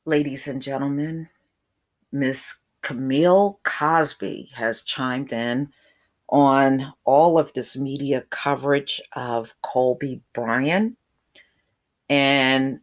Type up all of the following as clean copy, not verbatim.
Ladies and gentlemen, Miss Camille Cosby has chimed in on all of this media coverage of Colby Bryant and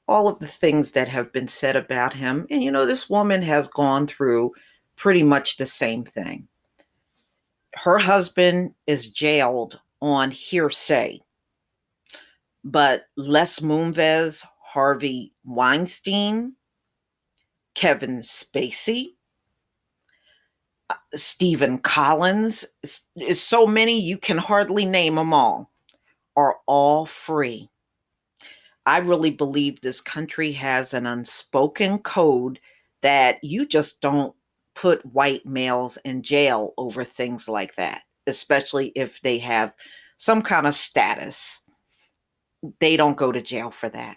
all of the things that have been said about him. And this woman has gone through pretty much the same thing. Her husband is jailed on hearsay, but Les Moonves, Harvey Weinstein, Kevin Spacey, Stephen Collins, is so many you can hardly name them all, are all free. I really believe this country has an unspoken code that you just don't put white males in jail over things like that, especially if they have some kind of status. They don't go to jail for that.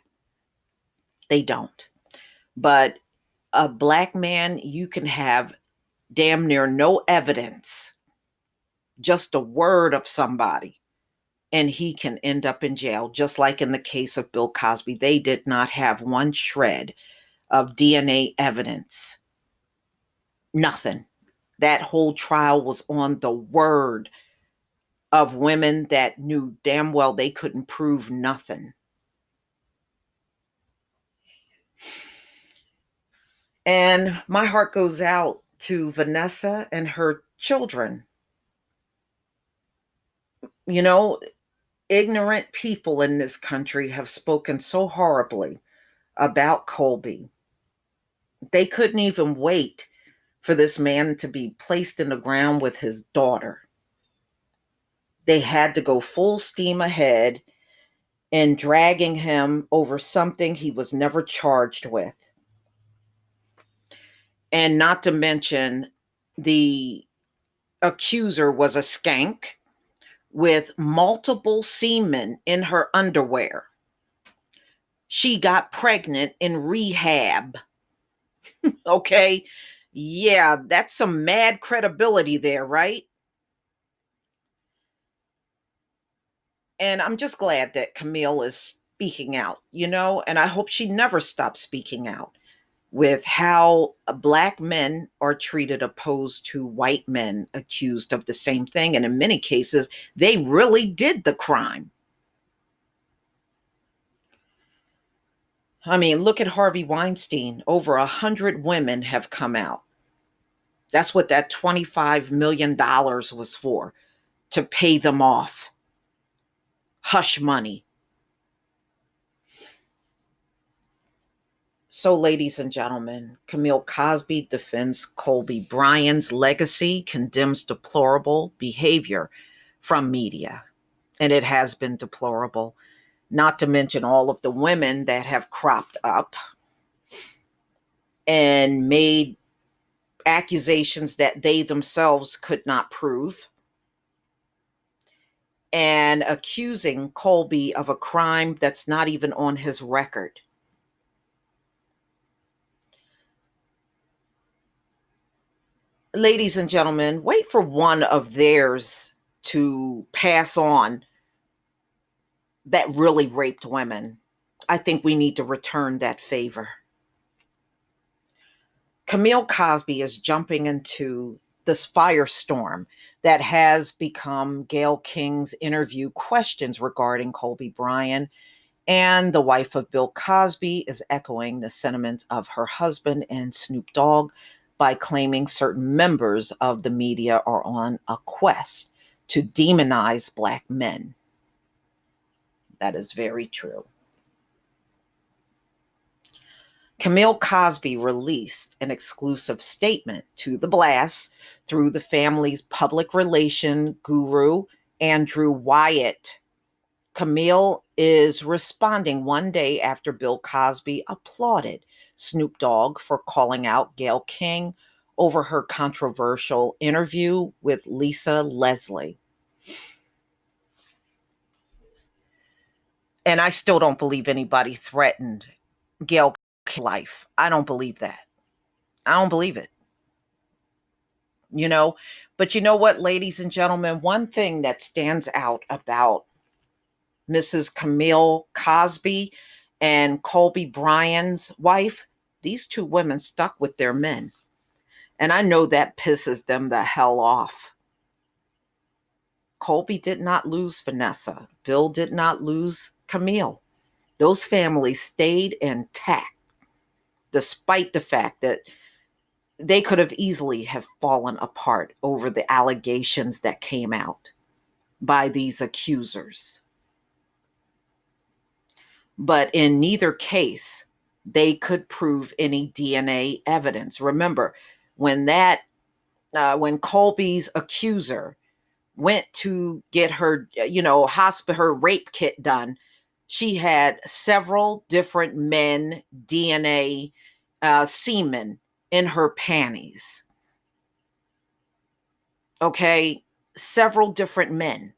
They don't. But a black man, you can have damn near no evidence, just a word of somebody, and he can end up in jail. Just like in the case of Bill Cosby, they did not have one shred of DNA evidence. Nothing. That whole trial was on the word of women that knew damn well they couldn't prove nothing. And my heart goes out to Vanessa and her children. You know, ignorant people in this country have spoken so horribly about Colby. They couldn't even wait for this man to be placed in the ground with his daughter. They had to go full steam ahead in dragging him over something he was never charged with. And not to mention, the accuser was a skank with multiple semen in her underwear. She got pregnant in rehab. Okay. Yeah, that's some mad credibility there, right? And I'm just glad that Camille is speaking out, and I hope she never stops speaking out with how black men are treated opposed to white men accused of the same thing. And in many cases, they really did the crime. I mean, look at Harvey Weinstein. Over 100 women have come out. That's what that $25 million was for, to pay them off. Hush money. So, ladies and gentlemen, Camille Cosby defends Colby Bryant's legacy, condemns deplorable behavior from media, and it has been deplorable, not to mention all of the women that have cropped up and made accusations that they themselves could not prove, and accusing Colby of a crime that's not even on his record. Ladies and gentlemen, wait for one of theirs to pass on that really raped women. I think we need to return that favor. Camille Cosby is jumping into this firestorm that has become Gayle King's interview questions regarding Colby Bryant, and the wife of Bill Cosby is echoing the sentiments of her husband and Snoop Dogg by claiming certain members of the media are on a quest to demonize black men. That is very true. Camille Cosby released an exclusive statement to The Blast through the family's public relation guru, Andrew Wyatt. Camille is responding one day after Bill Cosby applauded Snoop Dogg for calling out Gayle King over her controversial interview with Lisa Leslie. And I still don't believe anybody threatened Gayle King's life. I don't believe that. I don't believe it. you know. But you know what, ladies and gentlemen, one thing that stands out about Mrs. Camille Cosby and Colby Bryant's wife, these two women stuck with their men. And I know that pisses them the hell off. Colby did not lose Vanessa. Bill did not lose Camille. Those families stayed intact, despite the fact that they could have easily have fallen apart over the allegations that came out by these accusers. But in neither case, they could prove any DNA evidence. Remember, when Colby's accuser went to get her, her rape kit done, she had several different men DNA semen in her panties. Okay, several different men.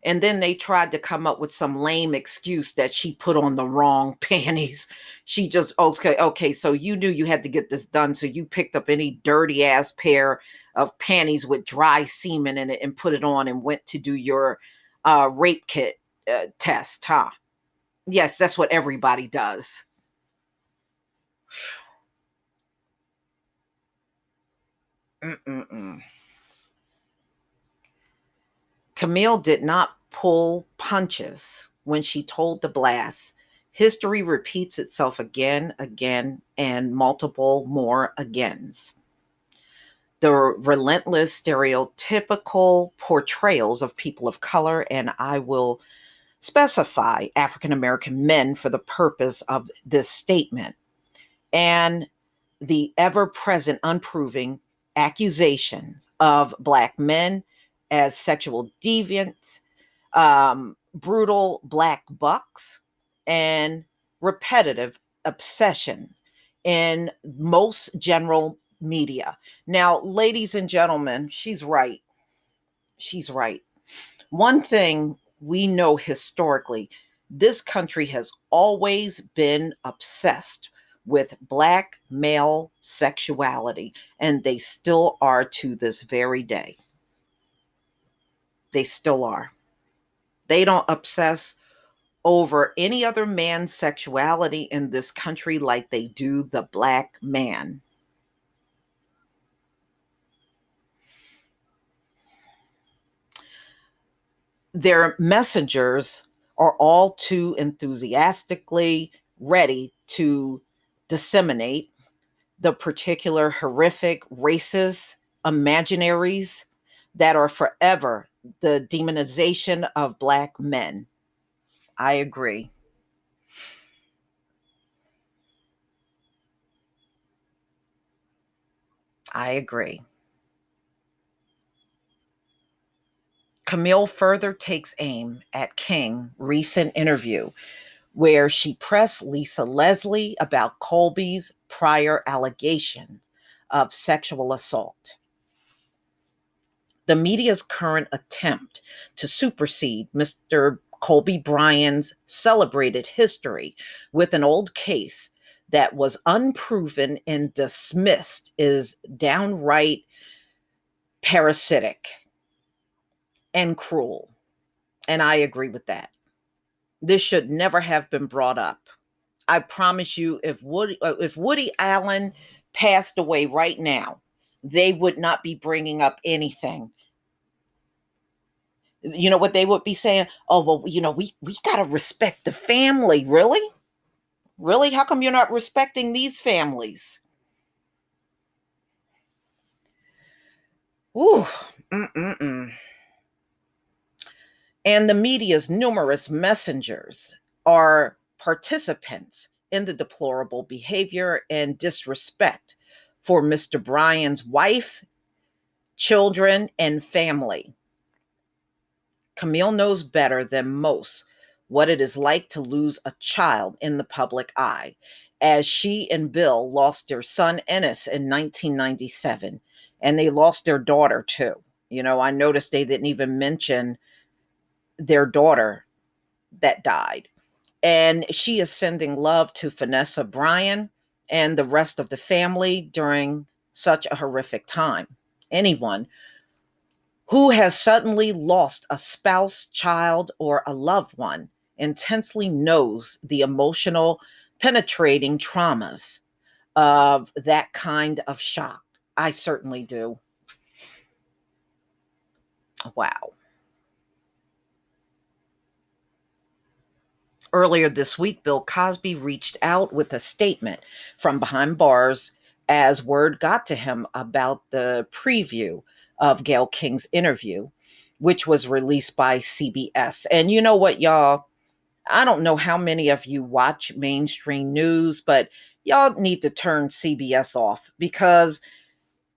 And then they tried to come up with some lame excuse that she put on the wrong panties. She just, okay, so you knew you had to get this done, so you picked up any dirty ass pair of panties with dry semen in it and put it on and went to do your rape kit test, huh? Yes, that's what everybody does. Mm-mm-mm. Camille did not pull punches when she told the blast. History repeats itself again, and multiple more agains. The relentless, stereotypical portrayals of people of color, and I will specify African American men for the purpose of this statement, and the ever present unproving accusations of Black men as sexual deviants, brutal Black bucks, and repetitive obsessions in most general media. Now, ladies and gentlemen, she's right. She's right. One thing we know historically, this country has always been obsessed with Black male sexuality, and they still are to this very day. They still are. They don't obsess over any other man's sexuality in this country like they do the Black man. Their messengers are all too enthusiastically ready to disseminate the particular horrific racist imaginaries that are forever the demonization of Black men. I agree. I agree. Camille further takes aim at King's recent interview where she pressed Lisa Leslie about Colby's prior allegation of sexual assault. The media's current attempt to supersede Mr. Colby Bryant's celebrated history with an old case that was unproven and dismissed is downright parasitic and cruel. And I agree with that. This should never have been brought up. I promise you, if Woody Allen passed away right now, they would not be bringing up anything. You know what they would be saying? Oh, well, we got to respect the family. Really? Really? How come you're not respecting these families? Ooh. Mm-mm-mm. And the media's numerous messengers are participants in the deplorable behavior and disrespect for Mr. Bryan's wife, children, and family. Camille knows better than most what it is like to lose a child in the public eye, as she and Bill lost their son Ennis in 1997, and they lost their daughter too. I noticed they didn't even mention their daughter that died. And she is sending love to Vanessa Bryant and the rest of the family during such a horrific time. Anyone who has suddenly lost a spouse, child, or a loved one intensely knows the emotional, penetrating traumas of that kind of shock. I certainly do. Wow. Earlier this week, Bill Cosby reached out with a statement from behind bars as word got to him about the preview of Gayle King's interview, which was released by CBS. And you know what, y'all? I don't know how many of you watch mainstream news, but y'all need to turn CBS off because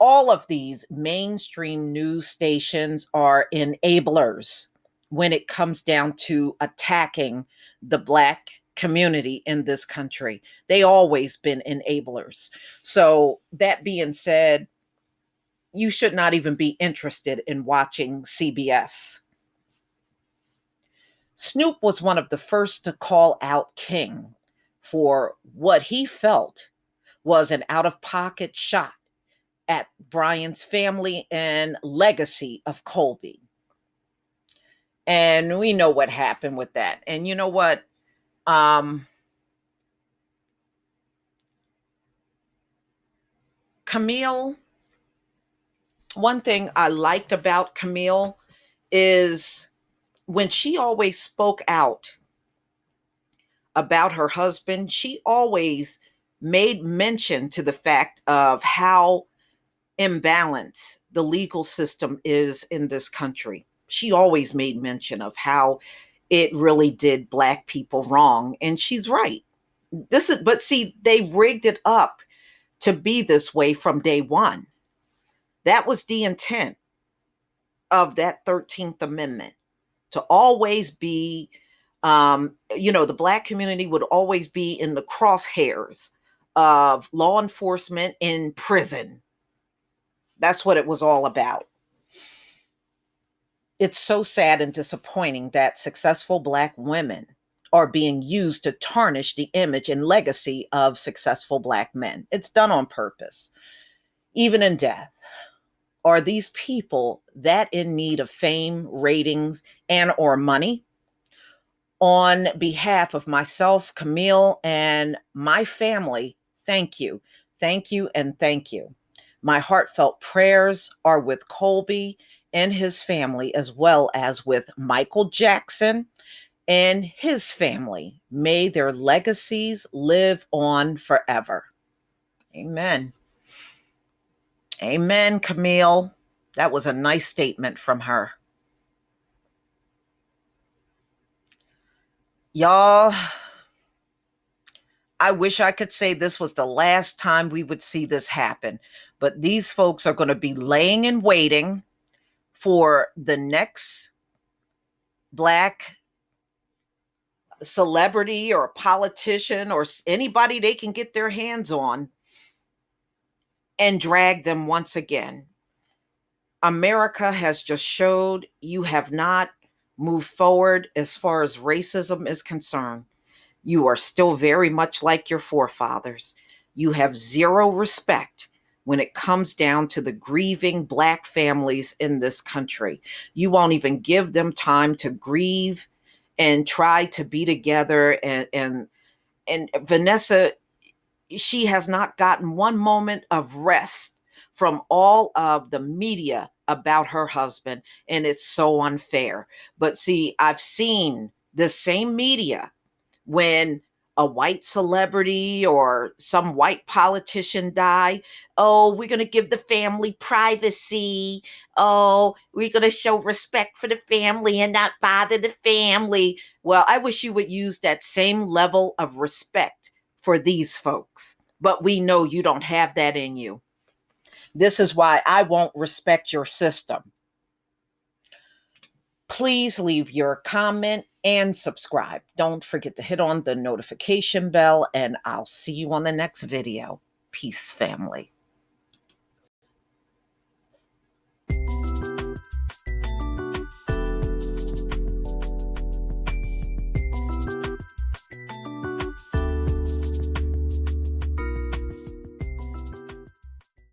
all of these mainstream news stations are enablers when it comes down to attacking the Black community in this country. They always been enablers. So that being said, you should not even be interested in watching CBS. Snoop was one of the first to call out King for what he felt was an out of pocket shot at Bryant's family and legacy of Colby. And we know what happened with that. And you know what? Camille, one thing I liked about Camille is when she always spoke out about her husband, she always made mention to the fact of how imbalanced the legal system is in this country. She always made mention of how it really did Black people wrong. And she's right. But see, they rigged it up to be this way from day one. That was the intent of that 13th Amendment, to always be, the Black community would always be in the crosshairs of law enforcement in prison. That's what it was all about. It's so sad and disappointing that successful Black women are being used to tarnish the image and legacy of successful Black men. It's done on purpose. Even in death, are these people that in need of fame, ratings, and or money? On behalf of myself, Camille, and my family, thank you. Thank you and thank you. My heartfelt prayers are with Colby and his family, as well as with Michael Jackson and his family. May their legacies live on forever. Amen. Amen, Camille. That was a nice statement from her. Y'all, I wish I could say this was the last time we would see this happen, but these folks are going to be laying in waiting for the next Black celebrity or politician or anybody they can get their hands on and drag them once again. America has just showed you have not moved forward as far as racism is concerned. You are still very much like your forefathers. You have zero respect when it comes down to the grieving Black families in this country. You won't even give them time to grieve and try to be together. And Vanessa, she has not gotten one moment of rest from all of the media about her husband, and it's so unfair. But see, I've seen the same media when a white celebrity or some white politician die. Oh, we're going to give the family privacy. Oh, we're going to show respect for the family and not bother the family. Well, I wish you would use that same level of respect for these folks. But we know you don't have that in you. This is why I won't respect your system. Please leave your comment and subscribe. Don't forget to hit on the notification bell, and I'll see you on the next video. Peace, family.